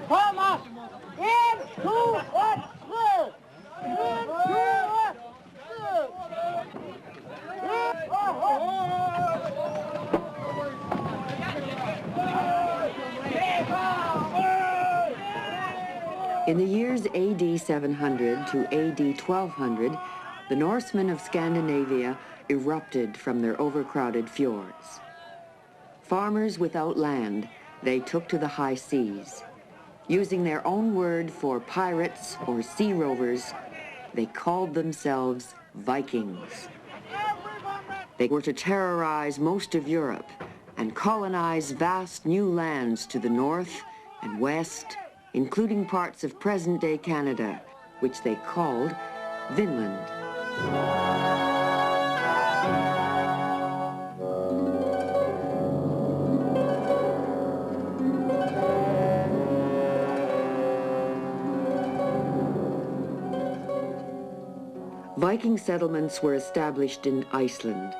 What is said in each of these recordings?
Thomas! In, two, one, three! In, two, one, In the years AD 700 to AD 1200, the Norsemen of Scandinavia erupted from their overcrowded fjords. Farmers without land, they took to the high seas. Using their own word for pirates or sea rovers, they called themselves Vikings. They were to terrorize most of Europe and colonize vast new lands to the north and west, including parts of present-day Canada, which they called Vinland. Viking settlements were established in Iceland,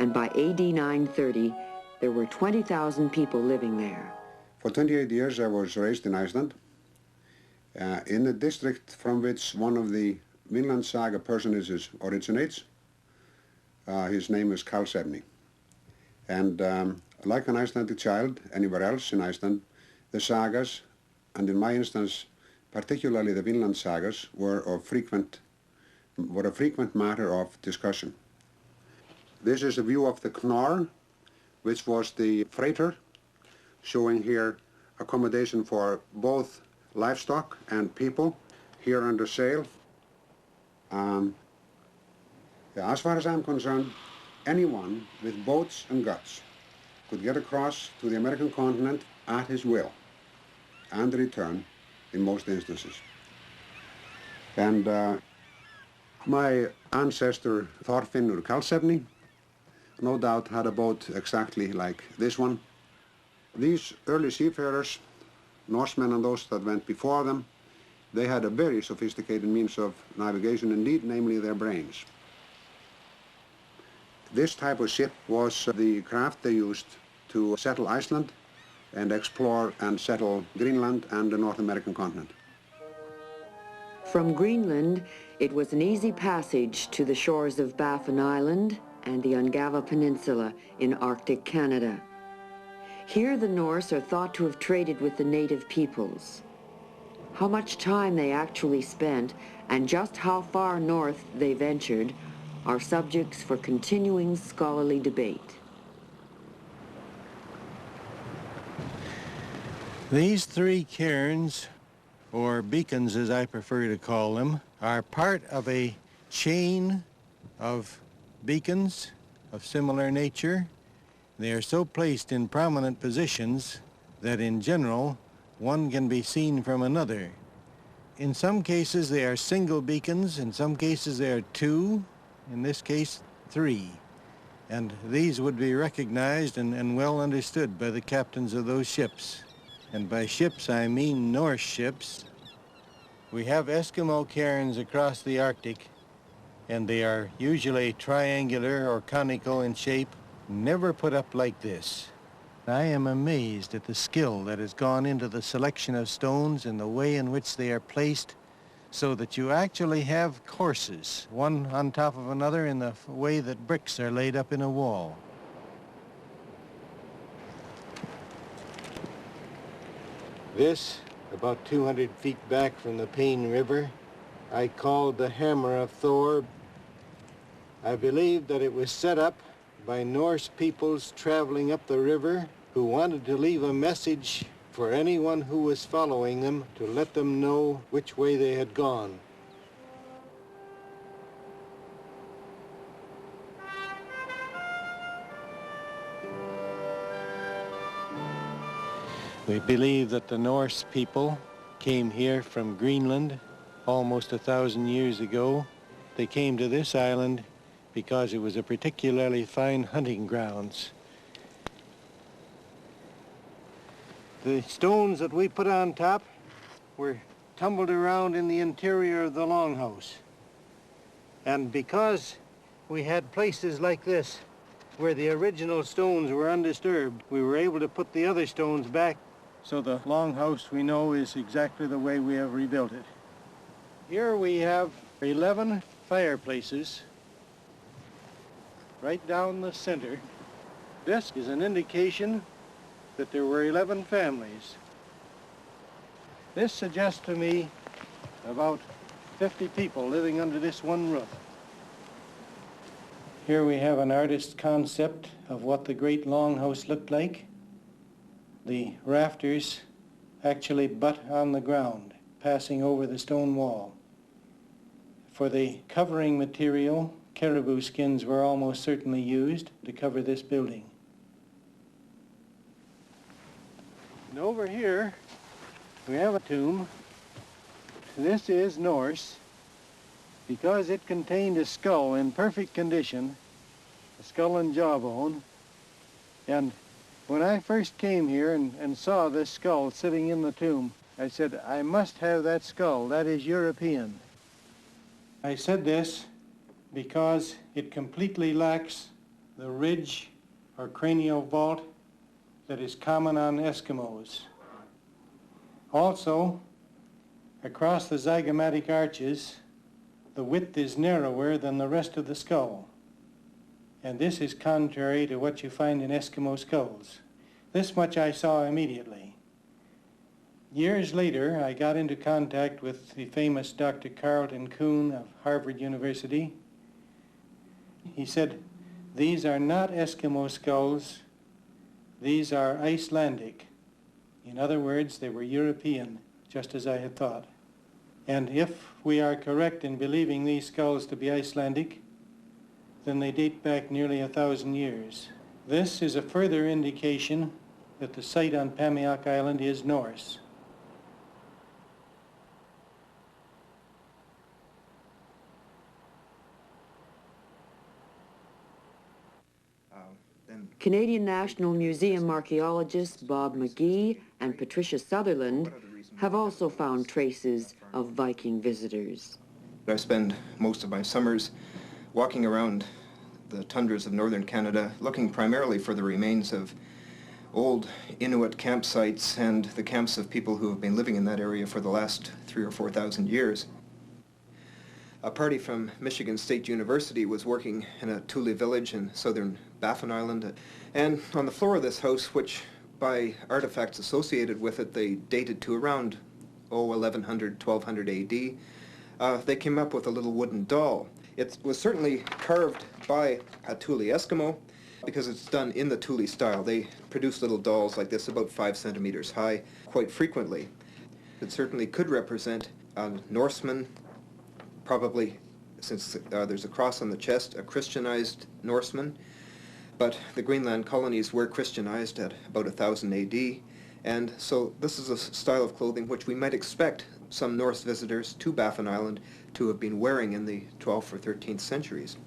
and by AD 930, there were 20,000 people living there. For 28 years I was raised in Iceland, in the district from which one of the Vinland Saga personages originates. His name is Karlsefni. And like an Icelandic child, anywhere else in Iceland, the sagas, and in my instance, particularly the Vinland sagas, were a frequent matter of discussion. This is a view of the Knorr, which was the freighter, showing here accommodation for both livestock and people here under sail. As far as I'm concerned, anyone with boats and guts could get across to the American continent at his will and return in most instances. And my ancestor Thorfinnur Karlsefni no doubt had a boat exactly like this one. These early seafarers, Norsemen and those that went before them, they had a very sophisticated means of navigation indeed, namely their brains. This type of ship was the craft they used to settle Iceland and explore and settle Greenland and the North American continent. From Greenland, it was an easy passage to the shores of Baffin Island and the Ungava Peninsula in Arctic Canada. Here the Norse are thought to have traded with the native peoples. How much time they actually spent and just how far north they ventured are subjects for continuing scholarly debate. These three cairns, or beacons as I prefer to call them, are part of a chain of beacons of similar nature. They are so placed in prominent positions that in general one can be seen from another. In some cases they are single beacons, in some cases they are two, in this case 3. And these would be recognized and well understood by the captains of those ships. And by ships I mean Norse ships. We have Eskimo cairns across the Arctic, and they are usually triangular or conical in shape, never put up like this. I am amazed at the skill that has gone into the selection of stones and the way in which they are placed so that you actually have courses, one on top of another in the way that bricks are laid up in a wall. This, about 200 feet back from the Pain River, I called the Hammer of Thor. I believe that it was set up by Norse peoples traveling up the river who wanted to leave a message for anyone who was following them to let them know which way they had gone. We believe that the Norse people came here from Greenland almost 1,000 years ago. They came to this island because it was a particularly fine hunting grounds. The stones that we put on top were tumbled around in the interior of the longhouse. And because we had places like this where the original stones were undisturbed. We were able to put the other stones back, so the longhouse we know is exactly the way we have rebuilt it. Here we have 11 fireplaces right down the center. This is an indication that there were 11 families. This suggests to me about 50 people living under this one roof. Here we have an artist's concept of what the great longhouse looked like. The rafters actually butt on the ground, passing over the stone wall. For the covering material, caribou skins were almost certainly used to cover this building. And over here, we have a tomb. This is Norse, because it contained a skull in perfect condition, a skull and jawbone. And when I first came here and saw this skull sitting in the tomb, I said, I must have that skull. That is European. I said this because it completely lacks the ridge or cranial vault that is common on Eskimos. Also, across the zygomatic arches, the width is narrower than the rest of the skull. And this is contrary to what you find in Eskimo skulls. This much I saw immediately. Years later, I got into contact with the famous Dr. Carlton Kuhn of Harvard University. He said, these are not Eskimo skulls, these are Icelandic. In other words, they were European, just as I had thought. And if we are correct in believing these skulls to be Icelandic, then they date back nearly 1,000 years. This is a further indication that the site on Pamiok Island is Norse. Canadian National Museum archaeologists Bob McGhee and Patricia Sutherland have also found traces of Viking visitors. I spend most of my summers walking around the tundras of northern Canada, looking primarily for the remains of old Inuit campsites and the camps of people who have been living in that area for the last 3,000 or 4,000 years. A party from Michigan State University was working in a Thule village in southern Baffin Island, and on the floor of this house, which by artifacts associated with it they dated to around 1100, 1200 AD, they came up with a little wooden doll. It was certainly carved by a Thule Eskimo because it's done in the Thule style. They produce little dolls like this about 5 centimeters high quite frequently. It certainly could represent a Norseman, probably, since there's a cross on the chest, a Christianized Norseman. But the Greenland colonies were Christianized at about 1000 AD, and so this is a style of clothing which we might expect some Norse visitors to Baffin Island to have been wearing in the 12th or 13th centuries.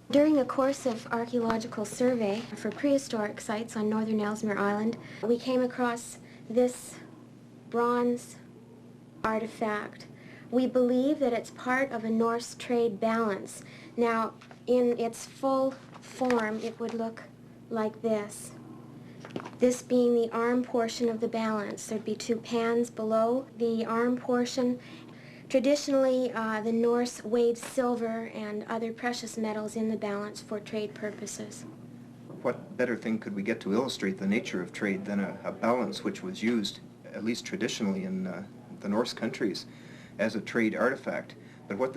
During the course of archaeological survey for prehistoric sites on northern Ellesmere Island, we came across this bronze artifact. We believe that it's part of a Norse trade balance. Now, in its full form, it would look like this. This being the arm portion of the balance. There'd be 2 pans below the arm portion. Traditionally, the Norse weighed silver and other precious metals in the balance for trade purposes. What better thing could we get to illustrate the nature of trade than a balance which was used, at least traditionally in the Norse countries, as a trade artifact? But what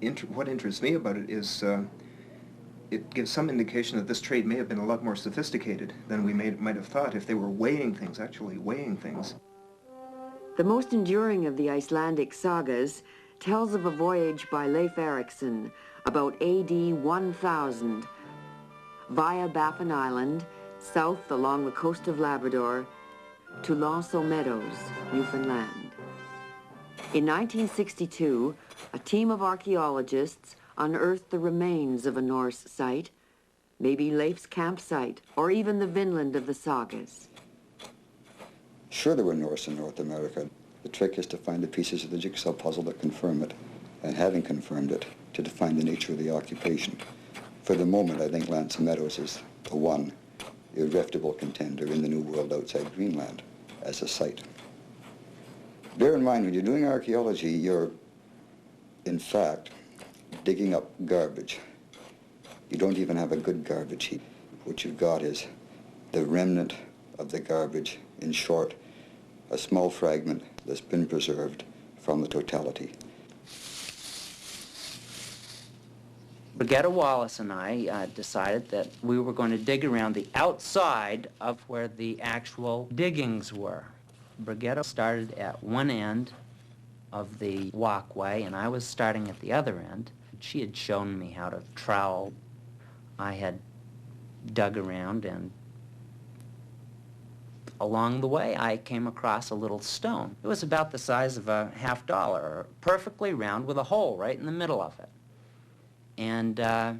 interests me about it is it gives some indication that this trade may have been a lot more sophisticated than we might have thought if they were weighing things, actually weighing things. The most enduring of the Icelandic sagas tells of a voyage by Leif Erikson about AD 1000 via Baffin Island, south along the coast of Labrador, to L'Anseau Meadows, Newfoundland. In 1962, a team of archaeologists unearthed the remains of a Norse site, maybe Leif's campsite, or even the Vinland of the sagas. Sure, there were Norse in North America. The trick is to find the pieces of the jigsaw puzzle that confirm it, and having confirmed it, to define the nature of the occupation. For the moment, I think L'Anse Meadows is the one irrefutable contender in the New World outside Greenland as a site. Bear in mind, when you're doing archaeology, you're, in fact, digging up garbage. You don't even have a good garbage heap. What you've got is the remnant of the garbage, in short, a small fragment that's been preserved from the totality. Brigetta Wallace and I decided that we were going to dig around the outside of where the actual diggings were. Brigetta started at one end of the walkway, and I was starting at the other end. She had shown me how to trowel. I had dug around, and along the way I came across a little stone. It was about the size of a $50, perfectly round with a hole right in the middle of it. And I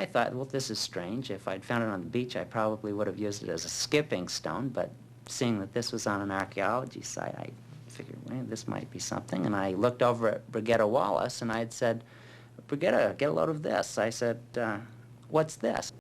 thought, well, this is strange. If I'd found it on the beach, I probably would have used it as a skipping stone, but seeing that this was on an archaeology site, I figured, well, this might be something. And I looked over at Brigetta Wallace, and I had said, Brigetta, get a load of this. I said, what's this?